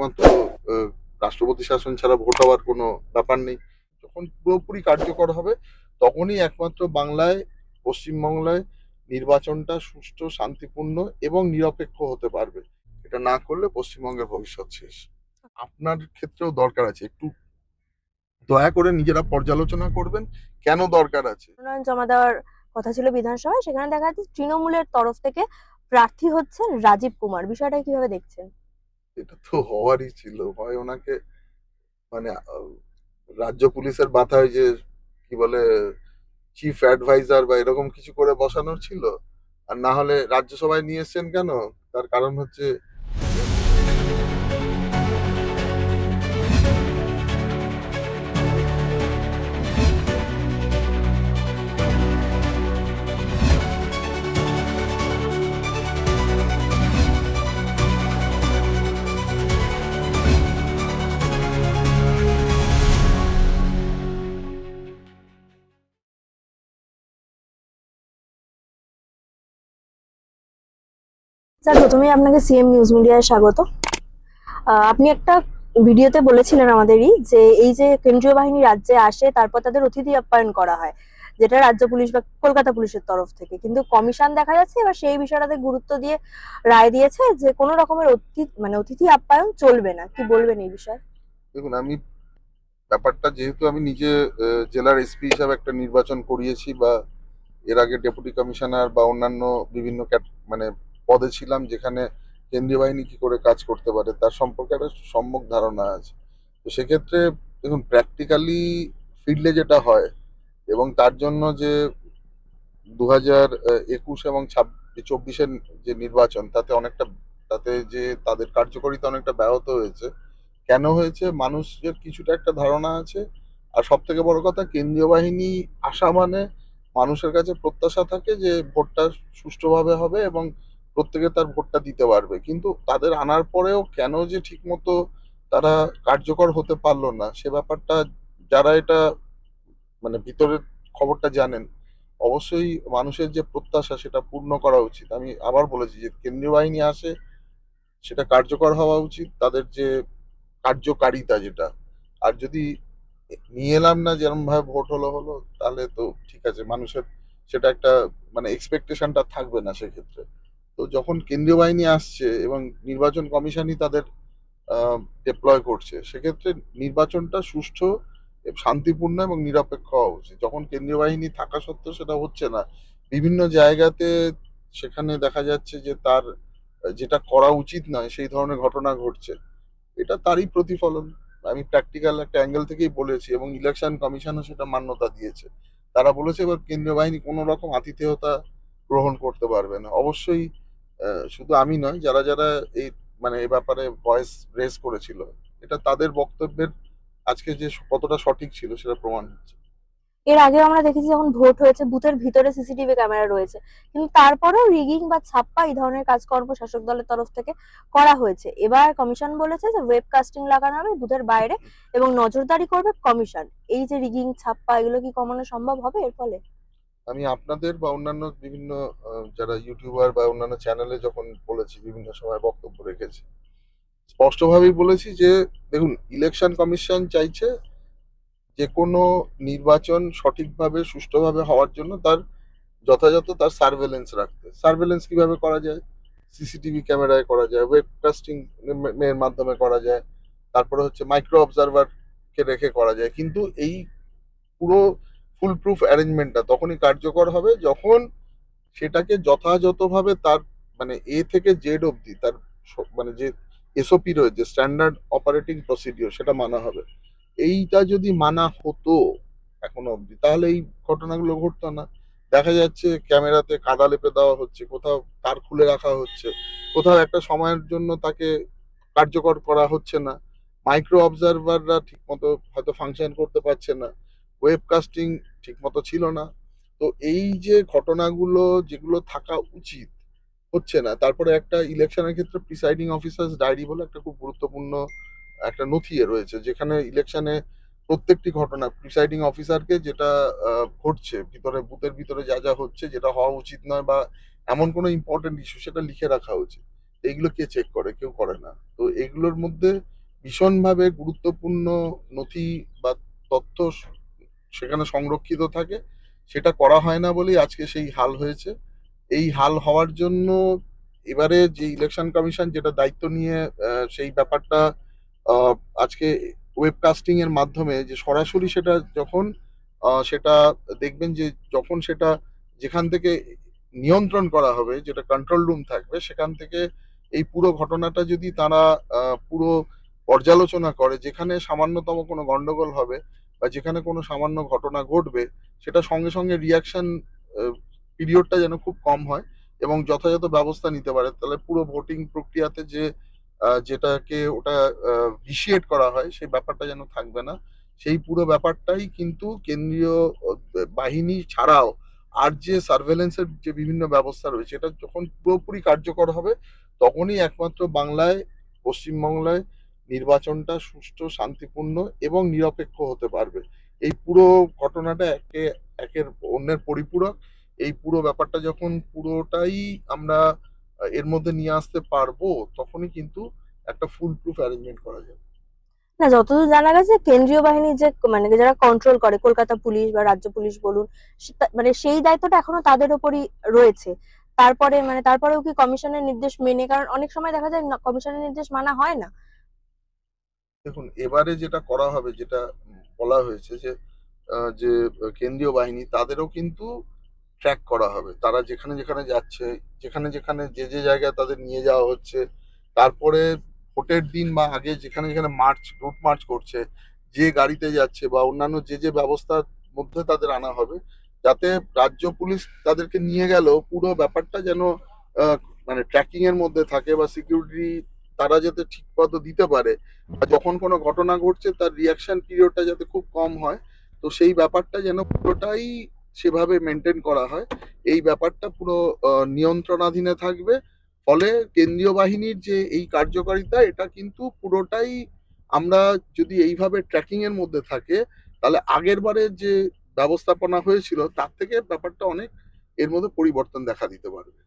একমাত্র রাষ্ট্রপতি শাসন ছাড়া ভোট হওয়ার কোনো ব্যাপার নেই। যখন পুরোপুরি কার্যকর হবে তখনই একমাত্র বাংলায়, পশ্চিমবাংলায় নির্বাচনটা সুষ্ঠু, শান্তিপূর্ণ এবং নিরপেক্ষ হতে পারবে। এটা না করলে পশ্চিমবঙ্গের ভবিষ্যৎ শেষ। আপনার ক্ষেত্রেও দরকার আছে, একটু দয়া করে নিজেরা পর্যালোচনা করবেন কেন দরকার আছে। মনোনয়ন জমা দেওয়ার কথা ছিল বিধানসভায়, সেখানে দেখা যাচ্ছে তৃণমূলের তরফ থেকে প্রার্থী হচ্ছেন রাজীব কুমার। বিষয়টা কিভাবে দেখছেন? এটা তো হওয়ারই ছিল, হয় ওনাকে মানে রাজ্য পুলিশের মাথায় যে কি বলে চিফ অ্যাডভাইজার বা এরকম কিছু করে বসানোর ছিল। আর না হলে রাজ্যসভায় নিয়ে এসছেন কেন? তার কারণ হচ্ছে স্যার, প্রথমেই আপনাকে সিএম নিউজ মিডিয়ায় স্বাগত। আপনি একটা ভিডিওতে বলেছিলেন আমাদেরই যে এই যে কেন্দ্রীয় বাহিনী রাজ্যে আসে, তারপর তাদের অতিথি আপ্যায়ন করা হয়, যেটা রাজ্য পুলিশ বা কলকাতা পুলিশের তরফ থেকে, কিন্তু কমিশন দেখা যাচ্ছে এবার সেই বিষয়টাতে গুরুত্ব দিয়ে রায় দিয়েছে যে কোনো রকমের অতিথি আপ্যায়ন চলবে না। কি বলবেন এই বিষয়ে? দেখুন, আমি ব্যাপারটা যেহেতু আমি নিজে জেলার এসপি হিসাবে একটা নির্বাচন করিয়েছি বা এর আগে ডেপুটি কমিশনার বা অন্যান্য বিভিন্ন মানে পদে ছিলাম, যেখানে কেন্দ্রীয় বাহিনী কি করে কাজ করতে পারে তার সম্পর্কে একটা সম্যক ধারণা আছে। তো সেক্ষেত্রে দেখুন, প্র্যাকটিক্যালি ফিল্ডে যেটা হয় এবং তার জন্য যে 2021 এবং 24-এর যে নির্বাচন, তাতে যে তাদের কার্যকারিতা অনেকটা ব্যাহত হয়েছে। কেন হয়েছে? মানুষের কিছুটা একটা ধারণা আছে। আর সব থেকে বড় কথা, কেন্দ্রীয় বাহিনী আসা মানে মানুষের কাছে প্রত্যাশা থাকে যে ভোটটা সুষ্ঠুভাবে হবে এবং প্রত্যেকে তার ভোটটা দিতে পারবে। কিন্তু তাদের আনার পরেও কেন যে ঠিকমতো তারা কার্যকর হতে পারলো না, সে ব্যাপারটা যারা এটা মানে ভিতরের খবরটা জানেন, অবশ্যই মানুষের যে প্রত্যাশা সেটা পূর্ণ করা উচিত। আমি আবার বলেছি যে কেন্দ্রীয় বাহিনী আসে, সেটা কার্যকর হওয়া উচিত, তাদের যে কার্যকারিতা যেটা। আর যদি নিয়ে এলাম না, যেরকম ভাবে ভোট হলো হলো, তাহলে তো ঠিক আছে, মানুষের সেটা একটা মানে এক্সপেকটেশনটা থাকবে না সেক্ষেত্রে। তো যখন কেন্দ্রীয় বাহিনী আসছে এবং নির্বাচন কমিশনই তাদের ডিপ্লয় করছে, সেক্ষেত্রে নির্বাচনটা সুষ্ঠু, শান্তিপূর্ণ এবং নিরপেক্ষ হওয়া উচিত। যখন কেন্দ্রীয় বাহিনী থাকা সত্ত্বেও সেটা হচ্ছে না, বিভিন্ন জায়গাতে সেখানে দেখা যাচ্ছে যে তার যেটা করা উচিত নয় সেই ধরনের ঘটনা ঘটছে, এটা তারই প্রতিফলন। আমি প্র্যাকটিক্যাল একটা অ্যাঙ্গেল থেকেই বলেছি এবং ইলেকশন কমিশনও সেটা মান্যতা দিয়েছে। তারা বলেছে এবার কেন্দ্রীয় বাহিনী কোনো রকম আতিথেয়তা গ্রহণ করতে পারবে না। অবশ্যই শুধু আমি নয়, যারা যারা এই মানে এ ব্যাপারে ভয়েস রেজ করেছিল, এটা তাদের বক্তব্যের আজকে যে কতটা সঠিক ছিল সেটা প্রমাণ হচ্ছে। এর আগে আমরা দেখেছি যখন ভোট হয়েছে বুথের ভিতরে সিসিটিভি ক্যামেরা রয়েছে, কিন্তু তারপরেও রিগিং বা ছাপ্পা এই ধরনের কাজকর্ম শাসক দলের তরফ থেকে করা হয়েছে। এবার কমিশন বলেছে যে ওয়েবকাস্টিং লাগানো হবে বুথের বাইরে এবং নজরদারি করবে কমিশন। এই যে রিগিং, ছাপ্পা, এগুলো কি কমানো সম্ভব হবে এর ফলে? আমি আপনাদের বা অন্যান্য বিভিন্ন যারা ইউটিউবার বা অন্যান্য চ্যানেলে যখন বলেছি, বিভিন্ন সময় বক্তব্য রেখেছি, স্পষ্টভাবেই বলেছি যে দেখুন, ইলেকশন কমিশন চাইছে যে কোনো নির্বাচন সঠিকভাবে সুষ্ঠুভাবে হওয়ার জন্য তার যথাযথ তার সার্ভেলেন্স রাখতে। সার্ভেলেন্স কিভাবে করা যায়? সিসিটিভি ক্যামেরায় করা যায়, ওয়েবকাস্টিং এর মাধ্যমে করা যায়, তারপরে হচ্ছে মাইক্রো অবজারভার কে রেখে করা যায়। কিন্তু এই পুরো ফুল প্রুফ অ্যারেঞ্জমেন্টটা তখনই কার্যকর হবে যখন সেটাকে যথাযথভাবে তার মানে এ থেকে জেড অবধি তার মানে যে এসওপি রয়েছে, স্ট্যান্ডার্ড অপারেটিং প্রসিডিওর, সেটা মানা হবে। এইটা যদি মানা হতো এখনো অবধি, তাহলে এই ঘটনাগুলো ঘটতো না। দেখা যাচ্ছে ক্যামেরাতে কাদা লেপে দেওয়া হচ্ছে, কোথাও তার খুলে রাখা হচ্ছে, কোথাও একটা সময়ের জন্য তাকে কার্যকর করা হচ্ছে না, মাইক্রো অবজারভাররা ঠিক মতো হয়তো ফাংশন করতে পারছে না, ওয়েবকাস্টিং ঠিক মতো ছিল না। তো এই যে ঘটনাগুলো যেগুলো থাকা উচিত হচ্ছে না। তারপরে একটা ইলেকশনের ক্ষেত্রে প্রিসাইডিং অফিসার্স ডায়েরি বলে একটা খুব গুরুত্বপূর্ণ একটা নথি রয়েছে, যেখানে ইলেকশনে প্রত্যেকটি ঘটনা প্রিসাইডিং অফিসারকে যেটা ঘটছে ভিতরে, বুথের ভিতরে যা যা হচ্ছে, যেটা হওয়া উচিত নয় বা এমন কোনো ইম্পর্টেন্ট ইস্যু, সেটা লিখে রাখা উচিত। এইগুলো কে চেক করে? কেউ করে না। তো এগুলোর মধ্যে ভীষণভাবে গুরুত্বপূর্ণ নথি বা তথ্য সেখানে সংরক্ষিত থাকে, সেটা করা হয় না বলেই আজকে সেই হাল হয়েছে। এই হাল হওয়ার জন্য এবারে যে ইলেকশন কমিশন যেটা দায়িত্ব নিয়ে সেই ব্যাপারটা আহ, আজকে ওয়েবকাস্টিং এর মাধ্যমে যে সরাসরি সেটা যখন সেটা দেখবেন যে যখন সেটা যেখান থেকে নিয়ন্ত্রণ করা হবে, যেটা কন্ট্রোল রুম থাকবে, সেখান থেকে এই পুরো ঘটনাটা যদি তারা পুরো পর্যালোচনা করে, যেখানে সামান্যতম কোনো গন্ডগোল হবে বা যেখানে কোনো সামান্য ঘটনা ঘটবে, সেটা সঙ্গে সঙ্গে রিয়াকশন পিরিয়ডটা যেন খুব কম হয় এবং যথাযথ ব্যবস্থা নিতে পারে, তাহলে পুরো ভোটিং প্রক্রিয়াতে যে যেটাকে ওটা ভিসিয়েট করা হয় সেই ব্যাপারটা যেন থাকবে না। সেই পুরো ব্যাপারটাই কিন্তু কেন্দ্রীয় বাহিনী ছাড়াও আর যে সার্ভেলেন্সের যে বিভিন্ন ব্যবস্থা রয়েছে, এটা যখন পুরোপুরি কার্যকর হবে, তখনই একমাত্র বাংলায়, পশ্চিমবাংলায় নির্বাচনটা সুষ্ঠু, শান্তিপূর্ণ এবং নিরপেক্ষ হতে পারবে। এই পুরো ঘটনাটা একের অন্যের পরিপূরক। এই পুরো ব্যাপারটা যখন পুরোটাই আমরা এর মধ্যে নিয়ে আসতে পারবো, তখনই কিন্তু একটা ফুল প্রুফ অ্যারেঞ্জমেন্ট করা যাবে। না, যতদূর জানা গেছে কেন্দ্রীয় বাহিনী যে মানে যারা কন্ট্রোল করে, কলকাতা পুলিশ বা রাজ্য পুলিশ বলুন, মানে সেই দায়িত্বটা এখনো তাদের উপরই রয়েছে। তারপরে মানে তারপরেও কি কমিশনের নির্দেশ মেনে, কারণ অনেক সময় দেখা যায় কমিশনের নির্দেশ মানা হয় না। দেখুন, এবারে যেটা করা হবে, যেটা বলা হয়েছে যে কেন্দ্রীয় বাহিনী তাদেরও কিন্তু ট্র্যাক করা হবে, তারা যেখানে যেখানে যাচ্ছে, যেখানে যেখানে যে যে জায়গায় তাদের নিয়ে যাওয়া হচ্ছে, তারপরে ভোটের দিন বা আগে যেখানে যেখানে রুট মার্চ করছে, যে গাড়িতে যাচ্ছে বা অন্যান্য যে যে ব্যবস্থার মধ্যে তাদের আনা হবে, যাতে রাজ্য পুলিশ তাদেরকে নিয়ে গেল পুরো ব্যাপারটা যেন আহ, মানে ট্র্যাকিং এর মধ্যে থাকে বা সিকিউরিটি তারা যাতে ঠিক মতো দিতে পারে, আর যখন কোনো ঘটনা ঘটছে তার রিয়াকশন পিরিয়ডটা যাতে খুব কম হয়। তো সেই ব্যাপারটা যেন পুরোটাই সেভাবে মেনটেন করা হয়, এই ব্যাপারটা পুরো নিয়ন্ত্রণাধীনে থাকবে। ফলে কেন্দ্রীয় বাহিনীর যে এই কার্যকারিতা, এটা কিন্তু পুরোটাই আমরা যদি এইভাবে ট্র্যাকিং এর মধ্যে থাকে, তাহলে আগের বারের যে ব্যবস্থাপনা হয়েছিল তার থেকে ব্যাপারটা অনেক এর মধ্যে পরিবর্তন দেখা দিতে পারবে।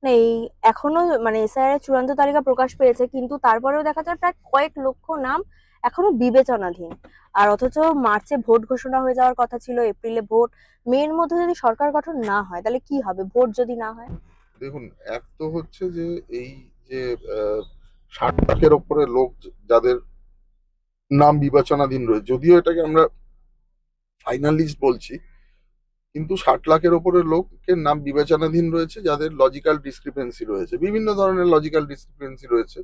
না, এই এখনো মানে এসআইআর এর চূড়ান্ত তালিকা প্রকাশ পেয়েছে, কিন্তু তারপরেও দেখা যায় প্রায় কয়েক লক্ষ নাম এখনো বিবেচনাধীন। আর অথচ মার্চে ভোট ঘোষণা হয়ে যাওয়ার কথা ছিল, এপ্রিলে ভোট। মের মধ্যে যদি সরকার গঠন না হয় তাহলে কি হবে, ভোট যদি না হয়? দেখুন, এক তো হচ্ছে যে এই যে 60 লাখের ওপরে লোক যাদের নাম বিবেচনাধীন রয়েছে, যদিও এটাকে আমরা ফাইনাল লিস্ট বলছি, কিন্তু 60 লাখের ওপরে লোকের নাম বিবেচনাধীন রয়েছে যাদের লজিক্যাল ডিসক্রিপেন্সি রয়েছে, বিভিন্ন ধরনের লজিক্যাল ডিসক্রিপেন্সি রয়েছে।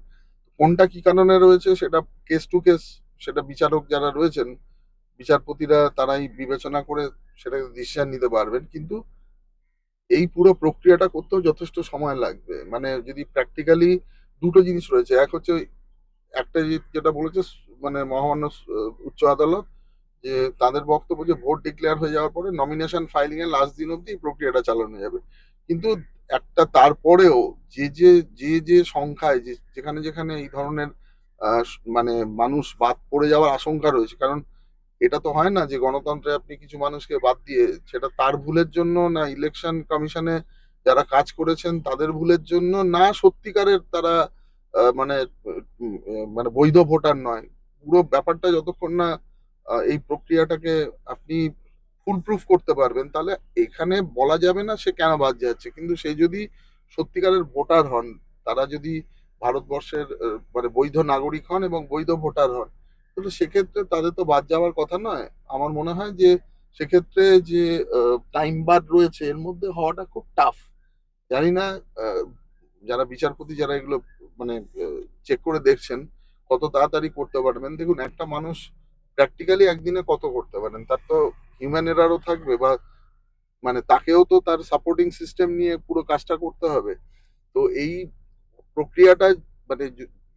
কোনটা কি কারণে রয়েছে সেটা কেস টু কেস, সেটা বিচারক যারা রয়েছেন, বিচারপতিরা তারাই বিবেচনা করে সেটাকে ডিসিশন নিতে পারবেন। কিন্তু এই পুরো প্রক্রিয়াটা করতেও যথেষ্ট সময় লাগবে, মানে যদি প্র্যাকটিক্যালি দুটো জিনিস রয়েছে, এক হচ্ছে একটা যেটা বলেছে মানে মহামান্য উচ্চ আদালত, যে তাদের বক্তব্য যে ভোট ডিক্লেয়ার হয়ে যাওয়ার পরে নমিনেশন ফাইলিং এর লাস্ট দিন অব্দি এই প্রক্রিয়াটা চালানো যাবে। কিন্তু একটা তারপরেও যে যে সংখ্যায় যেখানে যেখানে এই ধরনের মানে মানুষ বাদ পড়ে যাওয়ার আশঙ্কা রয়েছে, কারণ এটা তো হয় না যে গণতন্ত্রে আপনি কিছু মানুষকে বাদ দিয়ে সেটা তার ভুলের জন্য, না ইলেকশন কমিশনে যারা কাজ করেছেন তাদের ভুলের জন্য, না সত্যিকারের তারা মানে মানে বৈধ ভোটার নয়। পুরো ব্যাপারটা যতক্ষণ না এই প্রক্রিয়াটাকে আপনি ফুল প্রুফ করতে পারবেন, তাহলে এখানে বলা যাবে না সে কেন বাদ যাচ্ছে। কিন্তু সে যদি সত্যিকারের ভোটার হন, তারা যদি ভারতবর্ষের মানে বৈধ নাগরিক হন এবং বৈধ ভোটার হন, তো সেক্ষেত্রে তাদের তো বাদ যাওয়ার কথা নয়। আমার মনে হয় যে সেক্ষেত্রে যে টাইম বার রয়েছে এর মধ্যে হওয়াটা খুব টাফ। জানি না আহ, যারা বিচারপতি যারা এগুলো মানে চেক করে দেখছেন কত তাড়াতাড়ি করতে পারবেন। দেখুন, একটা মানুষ প্র্যাকটিক্যালি একদিনে কত করতে পারেন, তার তো হিউম্যান এরারও থাকবে, বা মানে তাকেও তো তার সাপোর্টিং সিস্টেম নিয়ে পুরো কাজটা করতে হবে। তো এই প্রক্রিয়াটা মানে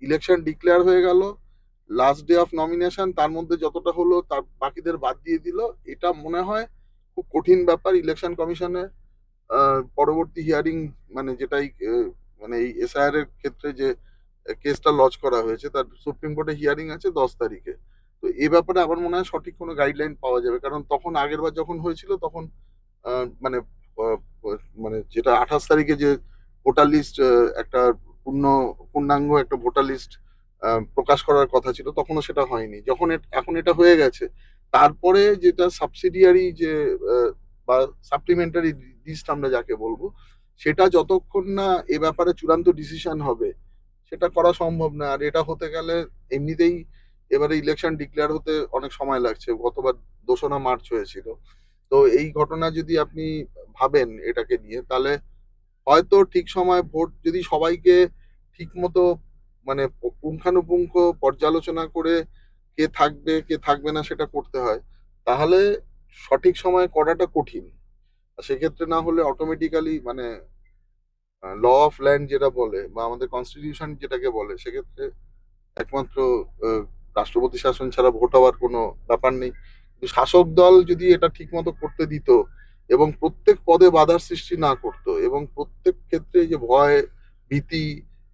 ইলেকশন ডিক্লেয়ার হয়ে গেল, লাস্ট ডে অফ নমিনেশন, তার মধ্যে যতটা হলো তার বাকিদের বাদ দিয়ে দিল, এটা মনে হয় খুব কঠিন ব্যাপার ইলেকশন কমিশনে। পরবর্তী হিয়ারিং মানে যেটাই মানে এই এসআইআর এর ক্ষেত্রে যে কেসটা লজ করা হয়েছে তার সুপ্রিম কোর্টে হিয়ারিং আছে 10 তারিখে। তো এই ব্যাপারে আমার মনে হয় সঠিক কোনো গাইডলাইন পাওয়া যাবে, কারণ তখন আগের বার যখন হয়েছিল তখন মানে আহ, মানে যেটা 28 তারিখে যে ভোটার লিস্ট একটা পূর্ণাঙ্গ একটা ভোটার লিস্ট প্রকাশ করার কথা ছিল, তখনও সেটা হয়নি। যখন এখন এটা হয়ে গেছে, তারপরে যেটা সাবসিডিয়ারি যে বা সাপ্লিমেন্টারি লিস্ট আমরা যাকে বলবো, সেটা যতক্ষণ না এ ব্যাপারে চূড়ান্ত ডিসিশন হবে সেটা করা সম্ভব না। আর এটা হতে গেলে এমনিতেই এবারে ইলেকশন ডিক্লেয়ার হতে অনেক সময় লাগছে। গতবার 2রা মার্চ হয়েছিল। তো এই ঘটনা যদি আপনি ভাবেন এটাকে নিয়ে, তাহলে হয়তো ঠিক সময় ভোট যদি সবাইকে ঠিক মতো মানে পুঙ্খানুপুঙ্খ পর্যালোচনা করে কে থাকবে কে থাকবে না সেটা করতে হয়, তাহলে সঠিক সময়ে করাটা কঠিন। আর সেক্ষেত্রে না হলে অটোমেটিক্যালি মানে ল অফ ল্যান্ড যেটা বলে বা আমাদের কনস্টিটিউশন যেটাকে বলে, সেক্ষেত্রে একমাত্র আহ, রাষ্ট্রপতি শাসন ছাড়া ভোট হওয়ার কোনো ব্যাপার নেই। কিন্তু শাসক দল যদি এটা ঠিক মতো করতে দিত এবং প্রত্যেক পদে বাধার সৃষ্টি না করতো এবং প্রত্যেক ক্ষেত্রে এই যে ভয়, ভীতি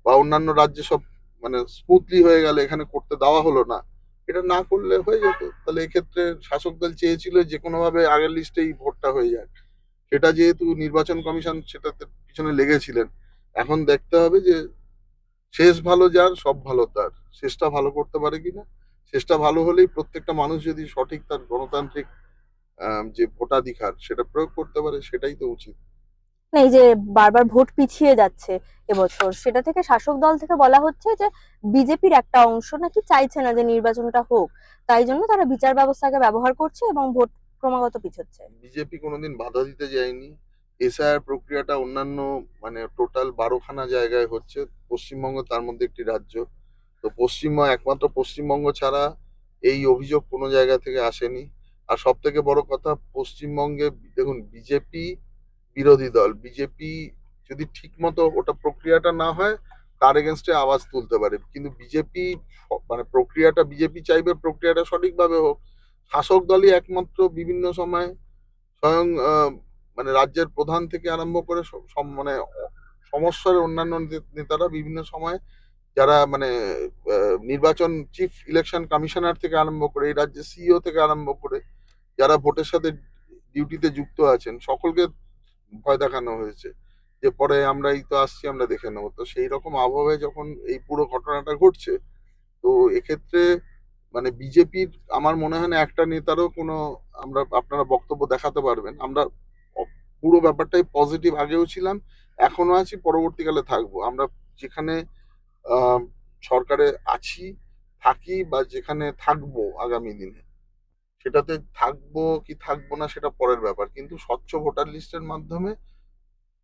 বা অন্যান্য রাজ্যে সব মানে স্মুথলি হয়ে গেল, এখানে করতে দেওয়া হলো না, এটা না করলে হয়ে যেত। তাহলে এক্ষেত্রে শাসক দল চেয়েছিল যে কোনোভাবে আগের লিস্টেই ভোটটা হয়ে যাক। সেটা যেহেতু নির্বাচন কমিশন সেটাতে পিছনে লেগেছিলেন, এখন দেখতে হবে যে শেষ ভালো যার সব ভালো তার, শেষটা ভালো করতে পারে কিনা। শেষটা ভালো হলেই প্রত্যেকটা মানুষ যদি সঠিক তার গণতান্ত্রিক যে ভোটাধিকার সেটা প্রয়োগ করতে পারে, সেটাই তো উচিত। না, এই যে বারবার ভোট পিছিয়ে যাচ্ছে এবছর, সেটা থেকে শাসক দল থেকে বলা হচ্ছে যে বিজেপির একটা অংশ নাকি চাইছে না যে নির্বাচনটা হোক, তাই জন্য তারা বিচার ব্যবস্থাকে ব্যবহার করছে এবং ভোট ক্রমাগত পিছোচ্ছে। বিজেপি কোনোদিন বাধা দিতে যায়নি। এসআইআর প্রক্রিয়াটা অন্যান্য মানে টোটাল 12খানা জায়গায় হচ্ছে, পশ্চিমবঙ্গ তার মধ্যে একটি রাজ্য। তো একমাত্র পশ্চিমবঙ্গ ছাড়া এই অভিযোগ কোনো জায়গা থেকে আসেনি। আর সব থেকে বড় কথা, পশ্চিমবঙ্গে দেখুন, বিজেপি বিরোধী দল, বিজেপি যদি ঠিক মতো ওটা প্রক্রিয়াটা না হয়, তার এগেনস্টে আওয়াজ তুলতে পারে, কিন্তু বিজেপি মানে প্রক্রিয়াটা বিজেপি চাইবে প্রক্রিয়াটা সঠিকভাবে হোক। শাসক দলই একমাত্র বিভিন্ন সময় স্বয়ং মানে রাজ্যের প্রধান থেকে আরম্ভ করে মানে সমস্যার অন্যান্য নেতারা বিভিন্ন সময় যারা মানে নির্বাচন চিফ ইলেকশন কমিশনার থেকে আরম্ভ করে এই রাজ্যের সিইও থেকে আরম্ভ করে যারা ভোটের সাথে ডিউটিতে যুক্ত আছেন, সকলকে ভয় দেখানো হয়েছে যে পরে আমরা এই তো আসছি, আমরা দেখে নেবো। তো সেই রকম আবহাওয়ায় যখন এই পুরো ঘটনাটা ঘটছে, তো এক্ষেত্রে মানে বিজেপির আমার মনে হয় না একটা নেতারও কোনো, আপনারা বক্তব্য দেখাতে পারবেন আমরা পুরো ব্যাপারটাই পজিটিভ আগেও ছিলাম, এখনো আছি, পরবর্তীকালে থাকবো। আমরা যেখানে আহ, সরকারে আছি, থাকি বা যেখানে থাকবো আগামী দিনে, সেটাতে থাকবো কি থাকবো না সেটা পরের ব্যাপার, কিন্তু স্বচ্ছ ভোটার লিস্টের মাধ্যমে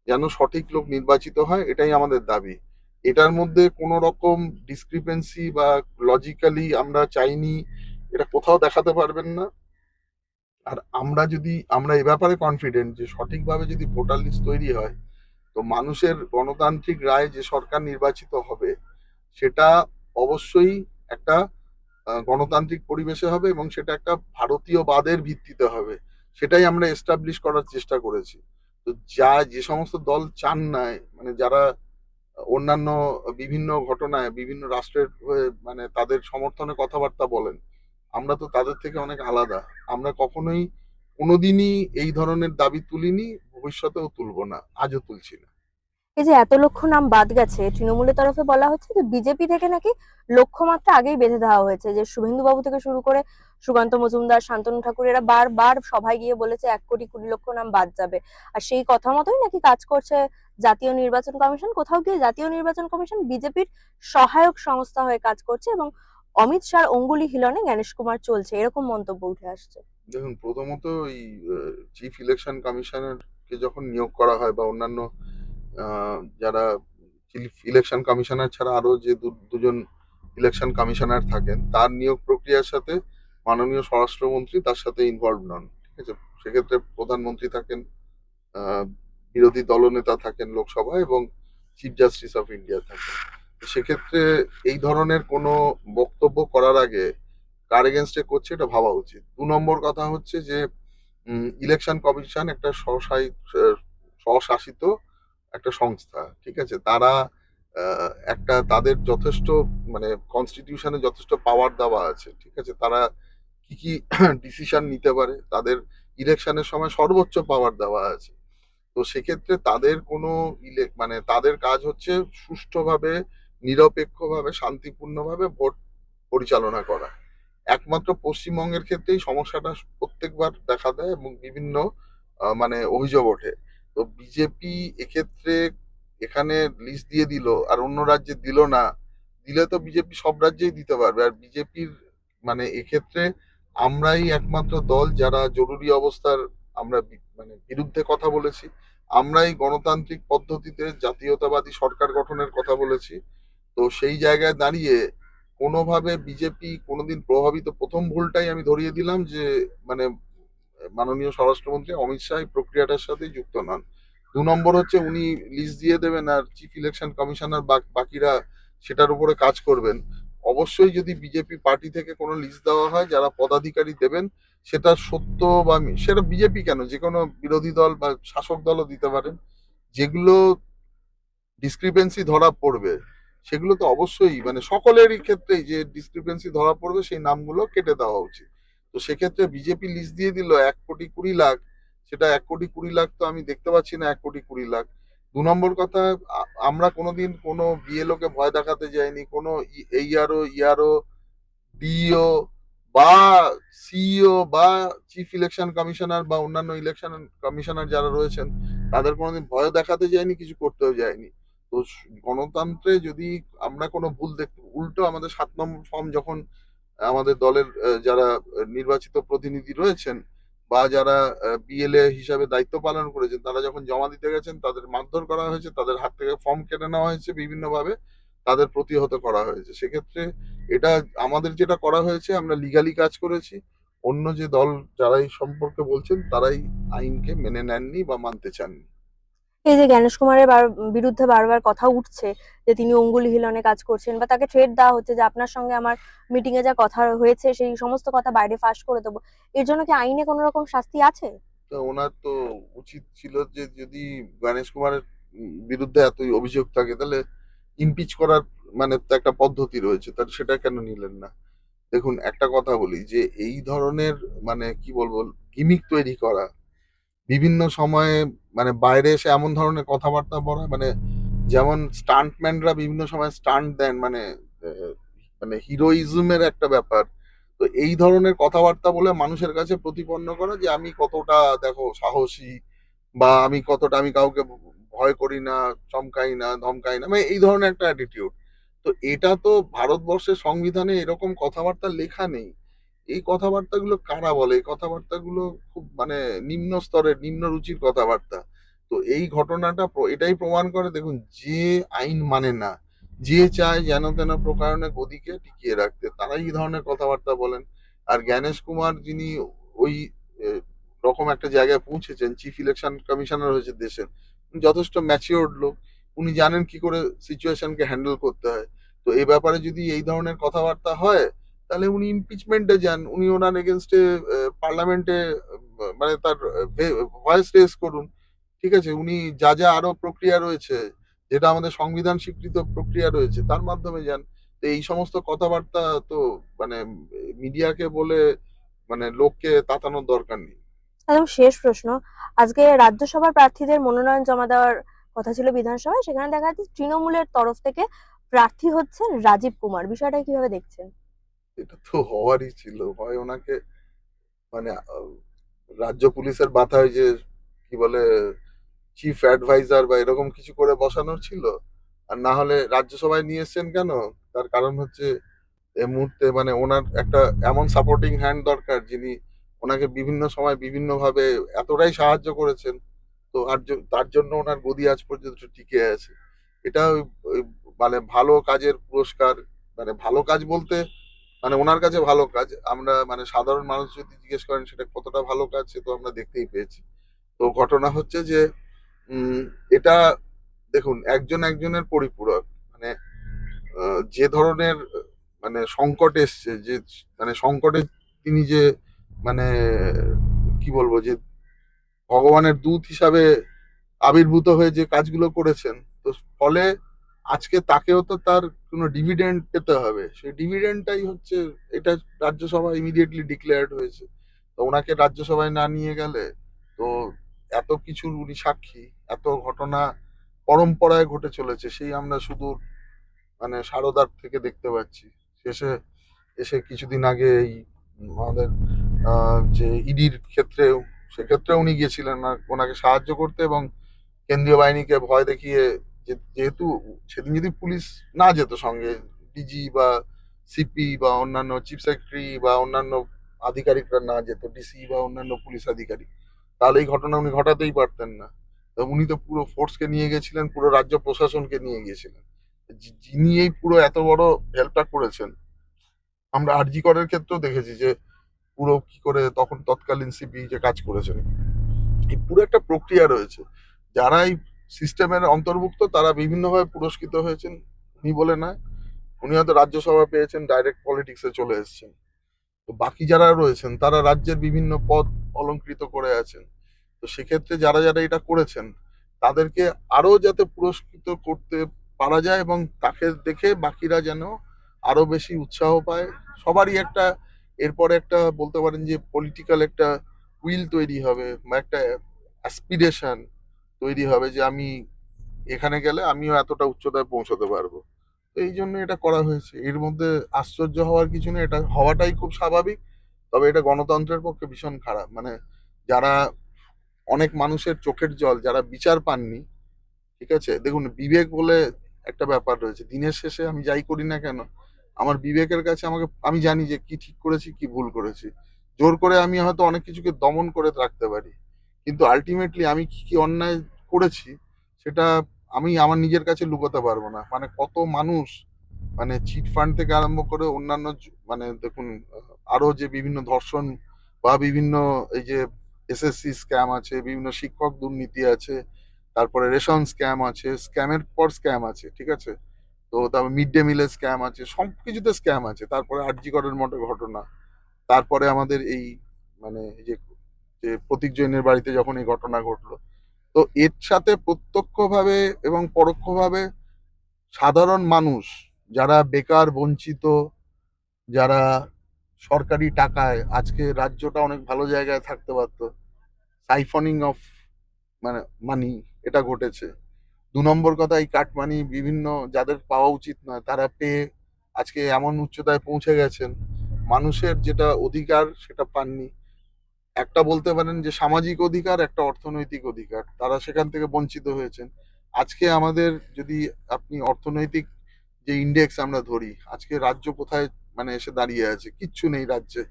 যেন সঠিক লোক নির্বাচিত হয়, এটাই আমাদের দাবি। এটার মধ্যে কোনো রকম ডিসক্রিপেন্সি বা লজিক্যালি আমরা চাইনি, এটা কোথাও দেখাতে পারবেন না। আর আমরা এ ব্যাপারে কনফিডেন্ট যে সঠিকভাবে যদি ভোটার লিস্ট তৈরি হয়, তো মানুষের গণতান্ত্রিক রায় যে সরকার নির্বাচিত হবে, সেটা অবশ্যই একটা গণতান্ত্রিক পরিবেশে হবে এবং সেটা একটা ভারতীয়বাদের ভিত্তিতে হবে। সেটাই আমরা এস্টাবলিশ করার চেষ্টা করেছি। তো যে সমস্ত দল চান না, মানে যারা অন্যান্য বিভিন্ন ঘটনায় বিভিন্ন রাষ্ট্রের হয়ে মানে তাদের সমর্থনে কথাবার্তা বলেন, আমরা তো তাদের থেকে অনেক আলাদা। আমরা কখনোই কোনোদিনই এই ধরনের দাবি তুলিনি, ভবিষ্যতেও তুলবো না, আজও তুলছি না। এই যে এত লক্ষ নাম বাদ গেছে, তৃণমূলের তরফে বলা হচ্ছে যে বিজেপি থেকে নাকি লক্ষ্যমাত্রা আগেই বেঁধে দেওয়া হয়েছে, যে শুভেন্দু বাবু থেকে শুরু করে সুকান্ত মজুমদার, শান্তনু ঠাকুর এরা বারবার সভায় গিয়ে বলেছে 1,20,00,000 নাম বাদ যাবে। আর সেই কথা মতোই নাকি কাজ করছে জাতীয় নির্বাচন কমিশন। কোথাও গিয়ে জাতীয় নির্বাচন কমিশন বিজেপির সহায়ক সংস্থা হয়ে কাজ করছে এবং অমিত শাহর অঙ্গুলি হিলনে জ্ঞানেশ কুমার চলছে, এরকম মন্তব্য উঠে আসছে। দেখুন, প্রথমত এই চিফ ইলেকশন কমিশনার কে যখন নিয়োগ করা হয় বা অন্যান্য যারা চিফ ইলেকশন কমিশনার ছাড়া আরো যে দুজন ইলেকশন কমিশনার থাকেন, তার নিয়োগ প্রক্রিয়ার সাথে মাননীয় স্বরাষ্ট্রমন্ত্রী তার সাথে ইনভলভ নন। ঠিক আছে, সেক্ষেত্রে প্রধানমন্ত্রী থাকেন, আহ, বিরোধী দলনেতা থাকেন লোকসভায় এবং চিফ জাস্টিস অফ ইন্ডিয়া থাকেন। তো সেক্ষেত্রে এই ধরনের কোনো বক্তব্য করার আগে কার এগেনস্টে করছে এটা ভাবা উচিত। 2 নম্বর কথা হচ্ছে যে ইলেকশন কমিশন একটা স্বশাসিত একটা সংস্থা। ঠিক আছে, তারা একটা তাদের যথেষ্ট মানে কনস্টিটিউশনে যথেষ্ট পাওয়ার দেওয়া আছে। ঠিক আছে, তারা কি কি ডিসিশন নিতে পারে, তাদের ইলেকশনের সময় সর্বোচ্চ পাওয়ার দেওয়া আছে। তো সেক্ষেত্রে তাদের কোনো মানে তাদের কাজ হচ্ছে সুষ্ঠুভাবে নিরপেক্ষভাবে শান্তিপূর্ণভাবে ভোট পরিচালনা করা। একমাত্র পশ্চিমবঙ্গের ক্ষেত্রেই সমস্যাটা প্রত্যেকবার দেখা দেয় এবং বিভিন্ন মানে অভিযোগ ওঠে। তো বিজেপি এক্ষেত্রে এখানে লিস্ট দিয়ে দিল আর অন্য রাজ্যে দিল না, দিলে তো বিজেপি সব রাজ্যেই দিতে পারবে। আর বিজেপির মানে এক্ষেত্রে আমরাই একমাত্র দল যারা জরুরি অবস্থার আমরা মানে বিরুদ্ধে কথা বলেছি। আমরাই গণতান্ত্রিক পদ্ধতিতে জাতীয়তাবাদী সরকার গঠনের কথা বলেছি। তো সেই জায়গায় দাঁড়িয়ে কোনোভাবে বিজেপি কোনোদিন প্রভাবিত, প্রথম ভুলটাই আমি ধরিয়ে দিলাম যে মানে মাননীয় স্বরাষ্ট্রমন্ত্রী অমিত শাহ এই প্রক্রিয়াটার সাথে যুক্ত নন। ২ নম্বর হচ্ছে উনি লিস্ট দিয়ে দেবেন আর চিফ ইলেকশন কমিশনার বাকিরা সেটার উপরে কাজ করবেন। অবশ্যই যদি বিজেপি পার্টি থেকে কোনো লিস্ট দেওয়া হয় যারা পদাধিকারী দেবেন, সেটা সত্য বা সেটা বিজেপি কেন, যে কোনো বিরোধী দল বা শাসক দলও দিতে পারেন। যেগুলো ডিসক্রিপেন্সি ধরা পড়বে সেগুলো তো অবশ্যই মানে সকলেরই ক্ষেত্রেই যে ডিসক্রিপেন্সি ধরা পড়বে সেই নামগুলো কেটে দেওয়া উচিত। তো সেক্ষেত্রে বিজেপি লিস্ট দিয়ে দিল ১,২০,০০,০০০, সেটা ১,২০,০০,০০০ তো আমি দেখতে পাচ্ছি না ১,২০,০০,০০০। ২ নম্বর কথা, আমরা কোনোদিন কোনো বিএলও কে ভয় দেখাতে যাইনি, কোনো এইআরও ইয়ারও ডিইও বা সিইও বা চিফ ইলেকশন কমিশনার বা অন্যান্য ইলেকশন কমিশনার যারা রয়েছেন তাদের কোনোদিন ভয় দেখাতে যায়নি, কিছু করতেও যায়নি। তো গণতন্ত্রে যদি আমরা কোনো ভুল দেখতে, উল্টো আমাদের ৭ নম্বর ফর্ম যখন আমাদের দলের যারা নির্বাচিত প্রতিনিধি রয়েছেন বা যারা বিএলএ হিসাবে দায়িত্ব পালন করেছেন তারা যখন জমা দিতে গেছেন তাদের মারধর করা হয়েছে, তাদের হাত থেকে ফর্ম কেটে নেওয়া হয়েছে, বিভিন্নভাবে তাদের প্রতিহত করা হয়েছে। সেক্ষেত্রে এটা আমাদের যেটা করা হয়েছে আমরা লিগালি কাজ করেছি। অন্য যে দল যারা এই সম্পর্কে বলছেন তারাই আইনকে মেনে নেননি বা মানতে চাননি। এই যে জ্ঞানেশ কুমারের বিরুদ্ধে বারবার কথা উঠছে যে তিনি অঙ্গুলি হিলনে কাজ করছেন, বা তাকে থ্রেট দেওয়া হচ্ছে যে আপনার সঙ্গে আমার মিটিং এ যা কথা হয়েছে সেই সমস্ত কথা বাইরে ফাঁস করে দেবো, এর জন্য কি আইনে কোনো রকম শাস্তি আছে? তো ওনার তো উচিত ছিল যে যদি গণেশ কুমারের বিরুদ্ধে এতই অভিযোগ থাকে তাহলে ইমপিচ করার মানে তো একটা পদ্ধতি রয়েছে, তার সেটা কেন নিলেন না? দেখুন একটা কথা বলি যে এই ধরনের মানে কি বলবো গিমিক তৈরি করা, বিভিন্ন সময়ে মানে বাইরে এসে এমন ধরনের কথাবার্তা বলা, মানে যেমন স্টান্টম্যানরা বিভিন্ন সময় স্টান্ট দেন মানে আহ, মানে হিরোইজমের একটা ব্যাপার। তো এই ধরনের কথাবার্তা বলে মানুষের কাছে প্রতিপন্ন করা যে আমি কতটা দেখো সাহসী বা আমি কতটা, আমি কাউকে ভয় করি না, চমকাই না, ধমকাই না, মানে এই ধরনের একটা অ্যাটিটিউড। তো এটা তো ভারতবর্ষের সংবিধানে এরকম কথাবার্তা লেখা নেই। এই কথাবার্তাগুলো কারা বলে? এই কথাবার্তাগুলো খুব মানে নিম্ন স্তরের, নিম্ন রুচির কথাবার্তা। তো এই ঘটনাটা এটাই প্রমাণ করে, দেখুন যে আইন মানে না, যে চায় যেন তেন প্রকারণে গদিকে টিকিয়ে রাখতে, তারাই এই ধরনের কথাবার্তা বলেন। আর জ্ঞানেশ কুমার যিনি ওই আহ, রকম একটা জায়গায় পৌঁছেছেন, চিফ ইলেকশন কমিশনার হয়েছে দেশের, উনি যথেষ্ট ম্যাচিওর্ড লোক। উনি জানেন কি করে সিচুয়েশনকে হ্যান্ডেল করতে হয়। তো এই ব্যাপারে যদি এই ধরনের কথাবার্তা হয় তাহলে উনি ইমপিচমেন্টে যান, উনি ওনার এগেনস্টে পার্লামেন্টে মানে তার ভয়েস রেজ করুন। ঠিক আছে, উনি যা যা আরো প্রক্রিয়া রয়েছে, যেটা আমাদের সংবিধান স্বীকৃত প্রক্রিয়া রয়েছে তার মাধ্যমে যান। তো এই সমস্ত কথাবার্তা তো মানে মিডিয়াকে বলে মানে লোককে তাতানোর দরকার নেই। একদম শেষ প্রশ্ন, আজকে রাজ্যসভার প্রার্থীদের মনোনয়ন জমা দেওয়ার কথা ছিল বিধানসভায়, সেখানে দেখা যাচ্ছে তৃণমূলের তরফ থেকে প্রার্থী হচ্ছেন রাজীব কুমার, বিষয়টা কিভাবে দেখছেন? এটা তো হওয়ারই ছিল, হয় ওনাকে মানে রাজ্য পুলিশের মাথায় যে কি বলে চিফ অ্যাডভাইজার বা এরকম কিছু করে বসানোর ছিল। আর না হলে রাজ্যসভায় নিয়ে এসছেন কেন? তার কারণ হচ্ছে এই মুহূর্তে মানে ওনার একটা এমন সাপোর্টিং হ্যান্ড দরকার যিনি ওনাকে বিভিন্ন সময় বিভিন্ন ভাবে এতটাই সাহায্য করেছেন। তো আর তার জন্য ওনার গদি আজ পর্যন্ত টিকে আছে। এটা ওই মানে ভালো কাজের পুরস্কার। মানে ভালো কাজ বলতে মানে ওনার কাছে ভালো কাজ, আমরা মানে সাধারণ মানুষ যদি জিজ্ঞেস করেন সেটা কতটা ভালো কাজ সে তো আমরা দেখতেই পেয়েছি। তো ঘটনা হচ্ছে যে উম, এটা দেখুন একজন একজনের পরিপূরক। মানে যে ধরনের মানে সংকট এসছে, যে মানে সংকটে তিনি যে মানে কি বলবো যে ভগবানের দূত হিসাবে আবির্ভূত হয়ে যে কাজগুলো করেছেন, তো ফলে আজকে তাকেও তো তার কোনো ডিভিডেন্ড পেতে হবে, সেই ডিভিডেন্ডটাই হচ্ছে এটা। রাজ্যসভা ইমিডিয়েটলি ডিক্লেয়ার্ড হয়েছে। তো ওনাকে রাজ্যসভায় না নিয়ে গেলে তো এত কিছুর উনি সাক্ষী, এত ঘটনা পরম্পরায় ঘটে চলেছে সেই আমরা শুধু মানে সারদার থেকে দেখতে পাচ্ছি। শেষে এসে কিছুদিন আগে এই আমাদের যে ইডির ক্ষেত্রেও, সেক্ষেত্রে উনি গিয়েছিলেন ওনাকে সাহায্য করতে এবং কেন্দ্রীয় বাহিনীকে ভয় দেখিয়ে, যেহেতু সেদিন যদি পুলিশ না যেত সঙ্গে, ডিজি বা সিপি বা অন্যান্য চিফ সেক্রেটারি বা অন্যান্য আধিকারিকরা না যেত, ডিসি বা অন্যান্য পুলিশ আধিকারিক, তাহলে এই ঘটনা উনি ঘটাতেই পারতেন না। তো উনি তো পুরো ফোর্সকে নিয়ে গেছিলেন, পুরো রাজ্য প্রশাসনকে নিয়ে গিয়েছিলেন, যিনি এই পুরো এত বড় হেল্পটা করেছেন। আমরা আরজি করের ক্ষেত্রেও দেখেছি যে পুরো কি করে তখন তৎকালীন সিপি যে কাজ করেছেন। এই পুরো একটা প্রক্রিয়া রয়েছে। যারা এই সিস্টেমের অন্তর্ভুক্ত তারা বিভিন্নভাবে পুরস্কৃত হয়েছেন। উনি বলে না, উনি হয়তো রাজ্যসভা পেয়েছেন, ডাইরেক্ট পলিটিক্সে চলে এসেছেন। তো বাকি যারা রয়েছেন তারা রাজ্যের বিভিন্ন পদ অলংকৃত করে আছেন। তো সেক্ষেত্রে যারা যারা এটা করেছেন তাদেরকে আরো যাতে পুরস্কৃত করতে পারা যায় এবং তাকে দেখে বাকিরা যেন আরো বেশি উৎসাহ পায়। সবারই একটা এরপরে একটা বলতে পারেন যে পলিটিক্যাল একটা উইল তৈরি হবে বা একটা অ্যাসপিরেশন তৈরি হবে যে আমি এখানে গেলে আমিও এতটা উচ্চতায় পৌঁছতে পারবো। তো এই জন্য এটা করা হয়েছে। এর মধ্যে আশ্চর্য হওয়ার কিছু নেই, এটা হওয়াটাই খুব স্বাভাবিক। তবে এটা গণতন্ত্রের পক্ষে ভীষণ খারাপ। মানে যারা অনেক মানুষের চোখের জল যারা বিচার পাননি, ঠিক আছে, দেখুন বিবেক বলে একটা ব্যাপার রয়েছে। দিনের শেষে আমি যাই করি না কেন, আমার বিবেকের কাছে আমি জানি যে কি ঠিক করেছি কি ভুল করেছি। জোর করে আমি হয়তো অনেক কিছুকে দমন করে রাখতে পারি, কিন্তু আলটিমেটলি আমি কি কি অন্যায় করেছি সেটা আমি আমার নিজের কাছে লুকোতে পারবো না। মানে কত মানুষ, মানে চিট ফান্ড থেকে আরম্ভ করে অন্যান্য মানে দেখুন, আরো যে বিভিন্ন ধর্ষণ বা বিভিন্ন এই যে এসএসসি স্ক্যাম আছে, বিভিন্ন শিক্ষক দুর্নীতি আছে, তারপরে রেশন স্ক্যাম আছে, স্ক্যামের পর স্ক্যাম আছে, ঠিক আছে। তো তারপর মিড ডে মিলের স্ক্যাম আছে, সব কিছুতে স্ক্যাম আছে। তারপরে আরজি করের মতো ঘটনা, তারপরে আমাদের এই মানে এই যে যে প্রতীক জৈনের বাড়িতে যখন এই ঘটনা ঘটলো, তো এর সাথে প্রত্যক্ষভাবে এবং পরোক্ষভাবে সাধারণ মানুষ যারা বেকার, বঞ্চিত, যারা সরকারি টাকায় আজকে রাজ্যটা অনেক ভালো জায়গায় থাকতে পারতো, সাইফনিং অফ মানে মানি, এটা ঘটেছে। দু নম্বর কথা, এই কাটমানি বিভিন্ন যাদের পাওয়া উচিত নয় তারা পেয়ে আজকে এমন উচ্চতায় পৌঁছে গেছেন, মানুষের যেটা অধিকার সেটা পাননি। একটা বলতে পারেন যে সামাজিক অধিকার, একটা অর্থনৈতিক অধিকার, তারা সেখান থেকে বঞ্চিত হয়েছেন। আজকে আমাদের যদি আপনি অর্থনৈতিক যে ইন্ডেক্স আমরা ধরি, আজকে রাজ্য কোথায় মানে এসে দাঁড়িয়ে আছে, কিচ্ছু নেই রাজ্যে।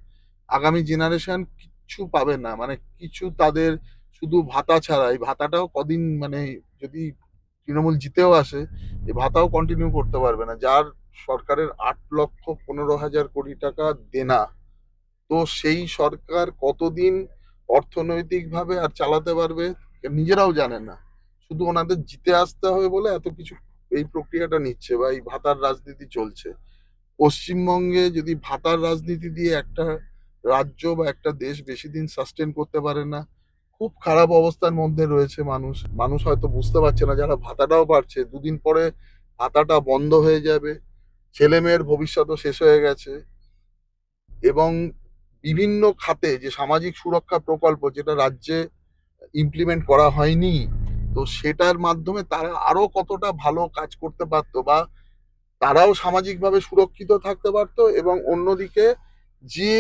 আগামী জেনারেশন কিচ্ছু পাবে না, মানে কিছু তাদের শুধু ভাতা ছাড়া, এই ভাতাটাও কদিন মানে যদি তৃণমূল জিতেও আসে এই ভাতাও কন্টিনিউ করতে পারবে না, যার সরকারের 8,15,000 কোটি টাকা দেনা। তো সেই সরকার কতদিন অর্থনৈতিকভাবে আর চালাতে পারবে নিজেরাও জানে না। শুধু ওনাদের জিতে আসতে হবে বলে এত কিছু এই প্রক্রিয়াটা নিচ্ছে বা এই ভাতার রাজনীতি চলছে। পশ্চিমবঙ্গে যদি ভাতার রাজনীতি দিয়ে একটা রাজ্য বা একটা দেশ বেশি দিন সাস্টেন করতে পারে না, খুব খারাপ অবস্থার মধ্যে রয়েছে মানুষ। মানুষ হয়তো বুঝতে পারছে না, যারা ভাতাটাও পাচ্ছে দুদিন পরে ভাতাটা বন্ধ হয়ে যাবে, ছেলে মেয়ের ভবিষ্যৎও শেষ হয়ে গেছে। এবং বিভিন্ন খাতে যে সামাজিক সুরক্ষা প্রকল্প যেটা রাজ্যে ইমপ্লিমেন্ট করা হয়নি, তো সেটার মাধ্যমে তারা আরো কতটা ভালো কাজ করতে পারতো বা তারাও সামাজিকভাবে সুরক্ষিত থাকতে পারতো। এবং অন্যদিকে যে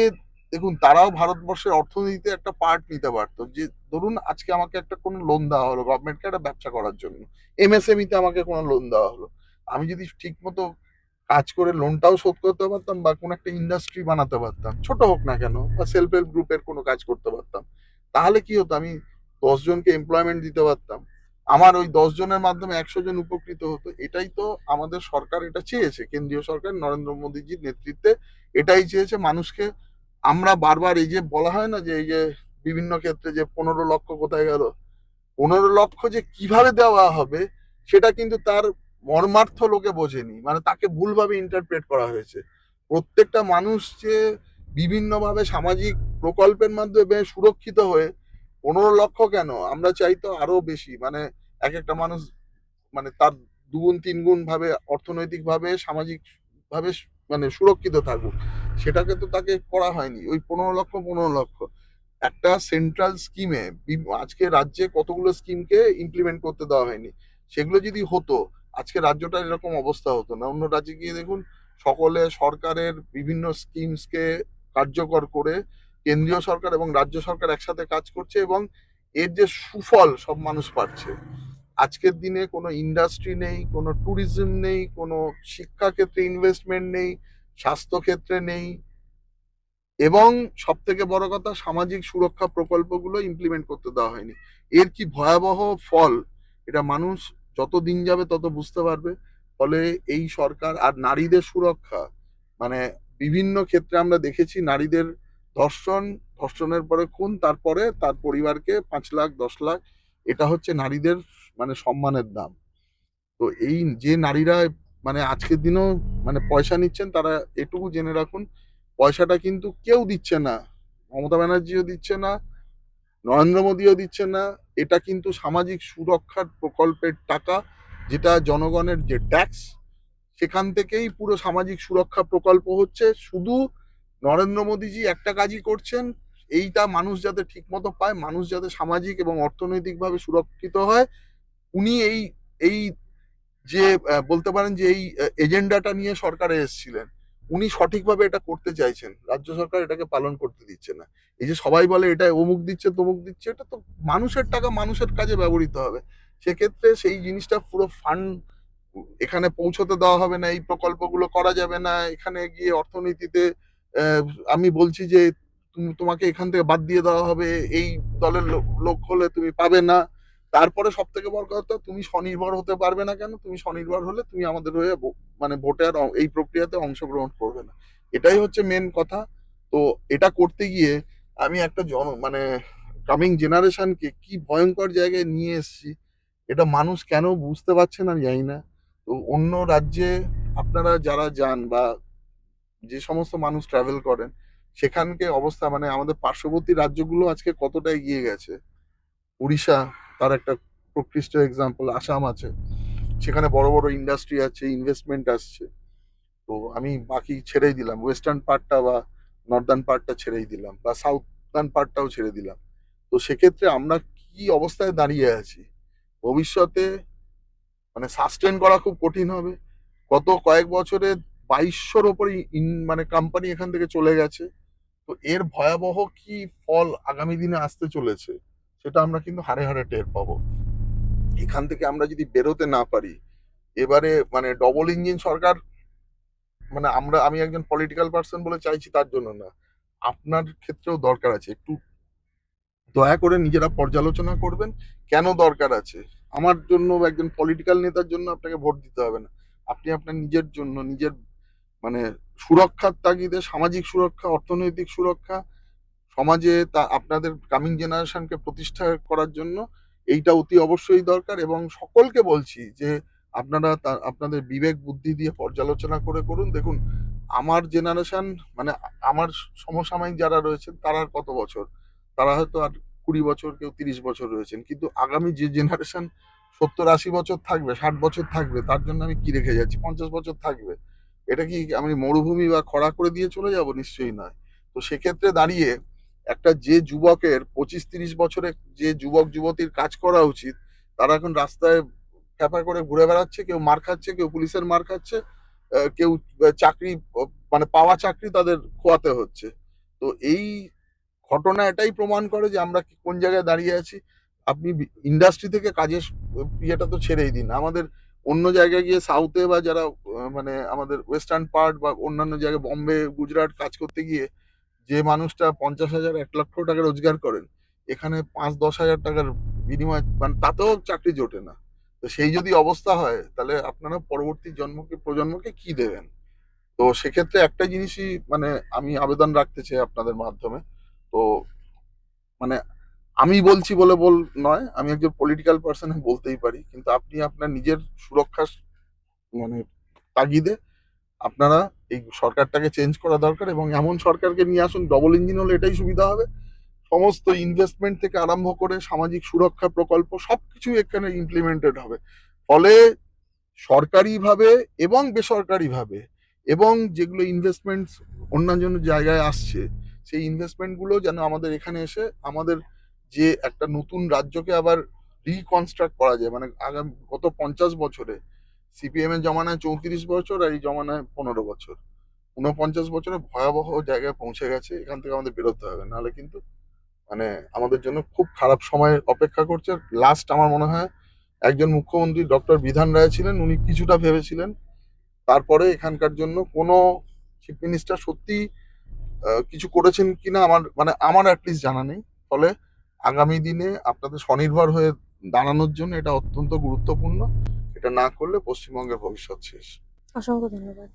দেখুন তারাও ভারতবর্ষের অর্থনীতিতে একটা পার্ট নিতে পারতো। যে ধরুন আজকে আমাকে একটা কোনো লোন দেওয়া হলো গভর্নমেন্টকে একটা ব্যবসা করার জন্য, এমএসএমই তে আমাকে কোনো লোন দেওয়া হলো, আমি যদি ঠিক মতো কাজ করে লোনটাও শোধ করতে পারতাম বা কোনো একটা ইন্ডাস্ট্রি বানাতে পারতাম, ছোট হোক না কেন, বা সেলফ হেল্প গ্রুপের কোনো কাজ করতে পারতাম, তাহলে কি হতো, আমি 10 জনকে এমপ্লয়মেন্ট দিতে পারতাম। আমার ওই 10 জনের মাধ্যমে 100 জন উপকৃত হতো। এটাই তো আমাদের সরকার এটা চেয়েছে, কেন্দ্রীয় সরকার নরেন্দ্র মোদীজির নেতৃত্বে এটাই চেয়েছে মানুষকে। আমরা বারবার এই যে বলা হয় না যে এই যে বিভিন্ন ক্ষেত্রে যে 15 লক্ষ কোথায় গেল, 15 লক্ষ যে কিভাবে দেওয়া হবে সেটা কিন্তু তার মর্মার্থ লোকে বোঝেনি, মানে তাকে ভুলভাবে ইন্টারপ্রেট করা হয়েছে। প্রত্যেকটা মানুষ যে বিভিন্নভাবে সামাজিক প্রকল্পের মাধ্যমে সুরক্ষিত হয়ে, 15 লক্ষ কেন, আমরা চাইতো আরো বেশি, মানে এক একটা মানুষ মানে তার দুগুণ তিনগুণ ভাবে অর্থনৈতিক ভাবে সামাজিক ভাবে মানে সুরক্ষিত থাকুক, সেটাকে তো তাকে করা হয়নি। ওই 15 লক্ষ 15 লক্ষ একটা সেন্ট্রাল স্কিমে আজকে রাজ্যে কতগুলো স্কিমকে ইমপ্লিমেন্ট করতে দেওয়া হয়নি। সেগুলো যদি হতো, আজকে রাজ্যটার এরকম অবস্থা হতো না। অন্য রাজ্যে গিয়ে দেখুন, সকলে সরকারের বিভিন্ন স্কিমসকে কার্যকর করে কেন্দ্রীয় সরকার এবং রাজ্য সরকার একসাথে কাজ করছে, এবং এর যে সুফল সব মানুষ পাচ্ছে। আজকের দিনে কোনো ইন্ডাস্ট্রি নেই, কোনো ট্যুরিজম নেই, কোনো শিক্ষা ক্ষেত্রে ইনভেস্টমেন্ট নেই, স্বাস্থ্য ক্ষেত্রে নেই, এবং সব থেকে বড় কথা, সামাজিক সুরক্ষা প্রকল্পগুলো ইমপ্লিমেন্ট করতে দেওয়া হয়নি। এর কি ভয়াবহ ফল, এটা মানুষ যত দিন যাবে তত বুঝতে পারবে। ফলে এই সরকার আর নারীদের সুরক্ষা, মানে বিভিন্ন ক্ষেত্রে আমরা দেখেছি নারীদের ধর্ষণ, ধর্ষণের পরে খুন, তারপরে তার পরিবারকে 5 লাখ 10 লাখ, এটা হচ্ছে নারীদের মানে সম্মানের দাম। তো এই যে নারীরা মানে আজকের দিনেও মানে পয়সা নিচ্ছেন, তারা এটুকু জেনে রাখুন, পয়সাটা কিন্তু কেউ দিচ্ছে না। মমতা ব্যানার্জিও দিচ্ছে না, নরেন্দ্র মোদীও দিচ্ছে না। এটা কিন্তু সামাজিক সুরক্ষার প্রকল্পের টাকা, যেটা জনগণের যে ট্যাক্স, সেখান থেকেই পুরো সামাজিক সুরক্ষা প্রকল্প হচ্ছে। শুধু নরেন্দ্র মোদীজি একটা কাজই করছেন, এইটা মানুষ যাতে ঠিক মতো পায়, মানুষ যাতে সামাজিক এবং অর্থনৈতিকভাবে সুরক্ষিত হয়। উনি এই এই যে বলতে পারেন যে এই এজেন্ডাটা নিয়ে সরকারে এসেছিলেন, উনি সঠিকভাবে এটা করতে চাইছেন, রাজ্য সরকার এটাকে পালন করতে দিচ্ছে না। এই যে সবাই বলে এটা অমুক দিচ্ছে তমুক দিচ্ছে, এটা তো মানুষের টাকা মানুষের কাজে ব্যবহৃত হবে। সেক্ষেত্রে সেই জিনিসটা পুরো ফান্ড এখানে পৌঁছতে দেওয়া হবে না, এই প্রকল্পগুলো করা যাবে না। এখানে গিয়ে অর্থনীতিতে আহ, আমি বলছি যে তোমাকে এখান থেকে বাদ দিয়ে দেওয়া হবে, এই দলের লোক হলে তুমি পাবে না। তারপরে সব থেকে বড় কথা, তুমি স্বনির্ভর হতে পারবে না কেন? তুমি স্বনির্ভর হলে তুমি আমাদের হয়ে মানে ভোটে আর এই প্রক্রিয়াতে অংশগ্রহণ করবে না। এটাই হচ্ছে মেন কথা। তো এটা করতে গিয়ে আমি একটা মানে কামিং জেনারেশনকে কি ভয়ঙ্কর জায়গায় নিয়ে এসেছি, এটা মানুষ কেন বুঝতে পারছে না আমি জানি না। তো অন্য রাজ্যে আপনারা যারা যান বা যে সমস্ত মানুষ ট্রাভেল করেন, সেখানকে অবস্থা মানে আমাদের পার্শ্ববর্তী রাজ্যগুলো আজকে কতটা এগিয়ে গেছে। উড়িষ্যা তার একটা প্রকৃষ্ট এক্সাম্পল, আসাম আছে, সেখানে বড় বড় ইন্ডাস্ট্রি আছে, ইনভেস্টমেন্ট আসছে। তো আমি বাকি ছেড়েই দিলাম, ওয়েস্টার্ন পার্টটা বা নর্দার্ন পার্টটা ছেড়েই দিলাম, বা সাউথার্ন পার্টটাও ছেড়ে দিলাম। তো সেক্ষেত্রে আমরা কি অবস্থায় দাঁড়িয়ে আছি ভবিষ্যতে, মানে সাস্টেন করা খুব কঠিন হবে। গত কয়েক বছরে 2200-র ওপরে মানে কোম্পানি এখান থেকে চলে গেছে। তো এর ভয়াবহ কি ফল আগামী দিনে আসতে চলেছে, সেটা আমরা কিন্তু হাড়ে হাড়ে টের পাবো। এখান থেকে আমরা যদি বেরোতে না পারি, এবারে মানে ডবল ইঞ্জিন সরকার, মানে আমি একজন পলিটিক্যাল পার্সন বলে চাইছি তার জন্য না, আপনার ক্ষেত্রেও দরকার আছে। একটু দয়া করে নিজেরা পর্যালোচনা করবেন কেন দরকার আছে। আমার জন্য বা একজন পলিটিক্যাল নেতার জন্য আপনাকে ভোট দিতে হবে না। আপনি আপনার নিজের জন্য, নিজের মানে সুরক্ষার তাগিদে, সামাজিক সুরক্ষা, অর্থনৈতিক সুরক্ষা, সমাজে তা আপনাদের কামিং জেনারেশনকে প্রতিষ্ঠা করার জন্য এইটা অতি অবশ্যই দরকার। এবং সকলকে বলছি যে আপনারা আপনাদের বিবেক বুদ্ধি দিয়ে পর্যালোচনা করে করুন। দেখুন, আমার জেনারেশন মানে আমার সমসাময়িক যারা রয়েছেন, তারা আর কত বছর, তারা হয়তো আর 20 বছর, কেউ 30 বছর রয়েছেন, কিন্তু আগামী যে জেনারেশন 70-80 বছর থাকবে, 60 বছর থাকবে, তার জন্য আমি কি রেখে যাচ্ছি? 50 বছর থাকবে। এটা কি আমি মরুভূমি বা খরা করে দিয়ে চলে যাব? নিশ্চয়ই নয়। তো সেক্ষেত্রে দাঁড়িয়ে একটা যে যুবকের 25-30 বছরে যে যুবক যুবতীর কাজ করা উচিত, তারা এখন রাস্তায় ফ্যাপা করে ঘুরে বেড়াচ্ছে, কেউ মার খাচ্ছে, কেউ পুলিশের মার খাচ্ছে, কেউ চাকরি মানে পাওয়া চাকরি তাদের খোয়াতে হচ্ছে। তো এই ঘটনা এটাই প্রমাণ করে যে আমরা কোন জায়গায় দাঁড়িয়ে আছি। আপনি ইন্ডাস্ট্রি থেকে কাজের ইয়েটা তো ছেড়েই দিন, আমাদের অন্য জায়গায় গিয়ে সাউথে বা যারা মানে আমাদের ওয়েস্টার্ন পার্ট বা অন্যান্য জায়গায় বম্বে গুজরাট কাজ করতে গিয়ে যে মানুষটা 50,000 1 লক্ষ টাকা রোজগার করেন, এখানে 5-10 হাজার টাকার বিনিময় মানে তাতেও চাকরি জোটে না। তো সেই যদি অবস্থা হয়, তাহলে আপনারা পরবর্তী প্রজন্মকে কি দেবেন? তো সেক্ষেত্রে একটা জিনিসই মানে আমি আবেদন রাখতে চাই আপনাদের মাধ্যমে। তো মানে আমি বলছি বলে নয়, আমি একজন পলিটিক্যাল পার্সন বলতেই পারি, কিন্তু আপনি আপনার নিজের সুরক্ষা মানে তাগিদে আপনারা এই সরকারটাকে চেঞ্জ করা দরকার, এবং এমন সরকারকে নিয়ে আসুন, ডবল ইঞ্জিন হলে এটাই সুবিধা হবে। সমস্ত ইনভেস্টমেন্ট থেকে আরম্ভ করে সামাজিক সুরক্ষা প্রকল্প সবকিছু এখানে ইমপ্লিমেন্টেড হবে। ফলে সরকারিভাবে এবং বেসরকারিভাবে, এবং যেগুলো ইনভেস্টমেন্ট অন্যান্য জায়গায় আসছে, সেই ইনভেস্টমেন্টগুলো যেন আমাদের এখানে এসে আমাদের যে একটা নতুন রাজ্যকে আবার রিকনস্ট্রাক্ট করা যায়। মানে আগামী গত 50 বছরে সিপিএম এর জমানায় 34 বছর আর এই জমানায় 15 বছর, 49 বছরে ভয়াবহ জায়গায় পৌঁছে গেছে। এখান থেকে আমাদের বেরোতে হবে, নাহলে কিন্তু মানে আমাদের জন্য খুব খারাপ সময় অপেক্ষা করছে। লাস্ট আমার মনে হয় একজন মুখ্যমন্ত্রী ডক্টর বিধান রায় ছিলেন, উনি কিছুটা ভেবেছিলেন, তারপরে এখানকার জন্য কোনো চিফ মিনিস্টার সত্যি কিছু করেছেন কিনা আমার অ্যাটলিস্ট জানা নেই। ফলে আগামী দিনে আপনাদের স্বনির্ভর হয়ে দাঁড়ানোর জন্য এটা অত্যন্ত গুরুত্বপূর্ণ। এটা না করলে পশ্চিমবঙ্গের ভবিষ্যৎ শেষ। অসংখ্য ধন্যবাদ।